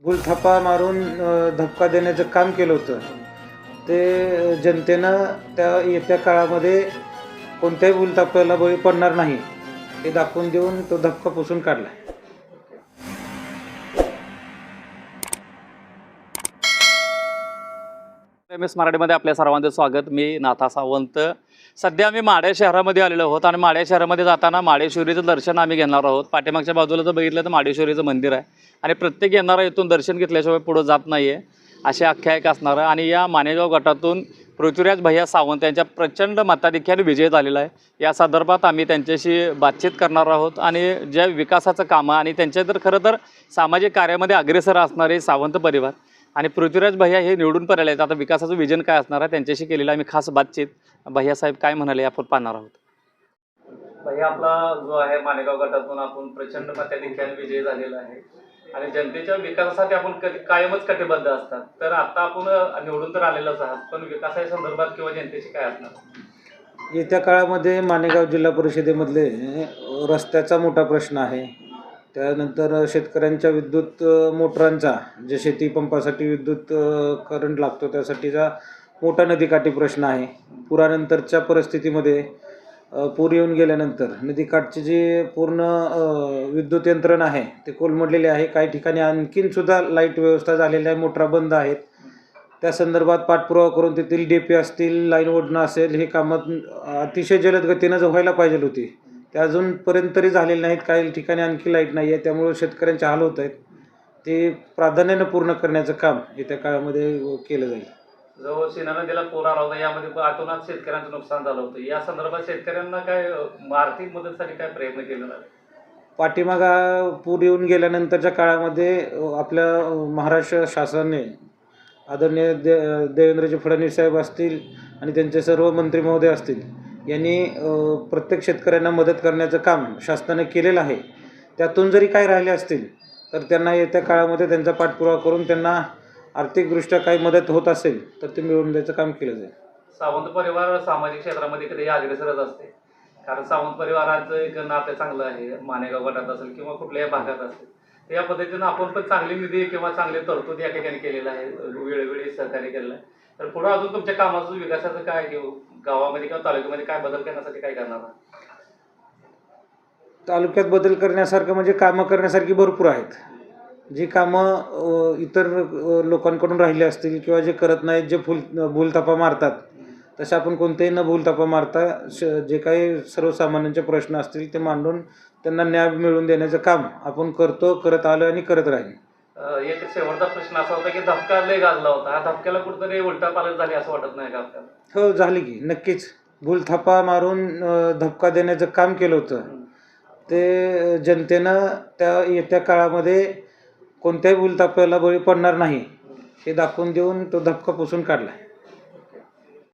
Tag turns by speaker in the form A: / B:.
A: भूलथापा मारून धक्का देण्याचं काम केलं होतं. ते जनतेनं त्या येत्या काळामध्ये कोणत्याही भूलथापाला बळी पडणार नाही हे दाखवून देऊन तो धक्का पुसून काढला.
B: MS मराठीमध्ये आपल्या सर्वांचं स्वागत. मी नाथा सावंत. सध्या आम्ही माढा शहरामध्ये आलेलो आहोत आणि माढा शहरामध्ये जाताना माढेश्वरीचं दर्शन आम्ही घेणार आहोत. पाठीमागच्या बाजूला जर बघितलं तर माढेश्वरीचं मंदिर आहे आणि प्रत्येक येणारा इथून दर्शन घेतल्याशिवाय पुढं जात नाही आहे अशी आख्यायिक असणारं. आणि या मानेगाव गटातून पृथ्वीराज भैया सावंत यांच्या प्रचंड मताधिक्याने विजय झालेला आहे. या संदर्भात आम्ही त्यांच्याशी बातचीत करणार आहोत आणि ज्या विकासाचं कामं आणि त्यांच्या तर खरं तर सामाजिक कार्यामध्ये अग्रेसर असणारे सावंत परिवार आणि पृथ्वीराज भैया हे निवडून पण आले आहेत. आता विकासाचं विजन काय असणार आहे त्यांच्याशी केलेलं आम्ही खास बातचीत. भैया साहेब काय म्हणाले आपण पाहणार आहोत. भैया, आपला जो आहे मानेगाव गटातून आपण प्रचंड मताधिक्याने विजय झालेला आहे आणि जनतेच्या विकासासाठी आपण कायमच कटिबद्ध असतात. तर आता आपण निवडून तर आलेलंच आहात, पण विकासाच्या संदर्भात किंवा जनतेची काय असणार?
A: येत्या काळामध्ये मानेगाव जिल्हा परिषदेमधले रस्त्याचा मोठा प्रश्न आहे. त्यानंतर शेतकऱ्यांच्या विद्युत मोटरांचा, जे शेती पंपासाठी विद्युत करंट लागतो त्यासाठीचा मोठा नदीकाठी प्रश्न आहे. पुरानंतरच्या परिस्थितीमध्ये पूर येऊन गेल्यानंतर नदीकाठची जी पूर्ण विद्युत यंत्रणा आहे ते कोलमडलेले आहे. काही ठिकाणी आणखीनसुद्धा लाईट व्यवस्था झालेल्या आहे, मोटरा बंद आहेत. त्या संदर्भात पाठपुरावा करून तेथील DP असतील, लाईन ओढणं असेल, हे कामं अतिशय जलद गतीनं व्हायला पाहिजे होती. ते अजूनपर्यंत तरी झालेले नाहीत. काही ठिकाणी आणखी लाईट नाही आहे, त्यामुळे शेतकऱ्यांचे हाल होत आहेत. ते प्राधान्यानं पूर्ण करण्याचं काम येत्या काळामध्ये केलं जाईल.
B: जो सीना नदीला पूर आला होता, यामध्ये आतोनात शेतकऱ्यांचं नुकसान झालं होतं. या संदर्भात शेतकऱ्यांना काय आर्थिक मदतीसाठी काय प्रयत्न केले नाही?
A: पाठीमागा पूर येऊन गेल्यानंतरच्या काळामध्ये आपल्या महाराष्ट्र शासनाने आदरणीय देवेंद्रजी फडणवीस साहेब असतील आणि त्यांचे सर्व मंत्री महोदय असतील यांनी प्रत्येक शेतकऱ्यांना मदत करण्याचं काम शासनाने केलेलं आहे. त्यातून जरी काय राहिले असतील तर त्यांना येत्या काळामध्ये त्यांचा पाठपुरावा करून त्यांना आर्थिकदृष्ट्या काही मदत होत असेल तर ते मिळवून द्यायचं काम केलं जाईल.
B: सावंत परिवार सामाजिक क्षेत्रामध्ये कधी अग्रेसरच असते, कारण सावंत परिवाराचं एक नातं चांगलं आहे. मानेगाव गटात असेल किंवा कुठल्याही भागात असेल, तर या पद्धतीनं आपण पण चांगली निधी किंवा चांगले तरतूद या ठिकाणी केलेलं आहे, वेळोवेळी सहकार्य केलेलं आहे. तर पुढं अजून तुमच्या कामाचं विकासाचं काय गावामध्ये किंवा तालुक्यामध्ये काय बदल करण्यासाठी काय करणार?
A: तालुक्यात बदल करण्यासारखं म्हणजे कामं करण्यासारखी भरपूर आहेत. जी कामं इतर लोकांकडून राहिली असतील किंवा जे करत नाहीत, जे भूलथापा मारतात, तसं आपण कोणतेही न भूलथापा मारता जे काही सर्वसामान्यांचे प्रश्न असतील ते मांडून त्यांना न्याय मिळवून देण्याचं काम आपण करत आलो आणि करत राहील.
B: एक शेवटचा प्रश्न असा होता की धक्का लय गाजला होता. हा धक्क्याला कुठेतरी उलटा पालट झाली असं वाटत नाही का आपल्याला?
A: हो, झाली की नक्कीच. भूलथापा मारून धक्का देण्याचं काम केलं होतं. ते जनतेनं त्या येत्या काळामध्ये कोणत्याही भूलथापाला बळी पडणार नाही हे दाखवून देऊन तो धक्का पुसून काढला.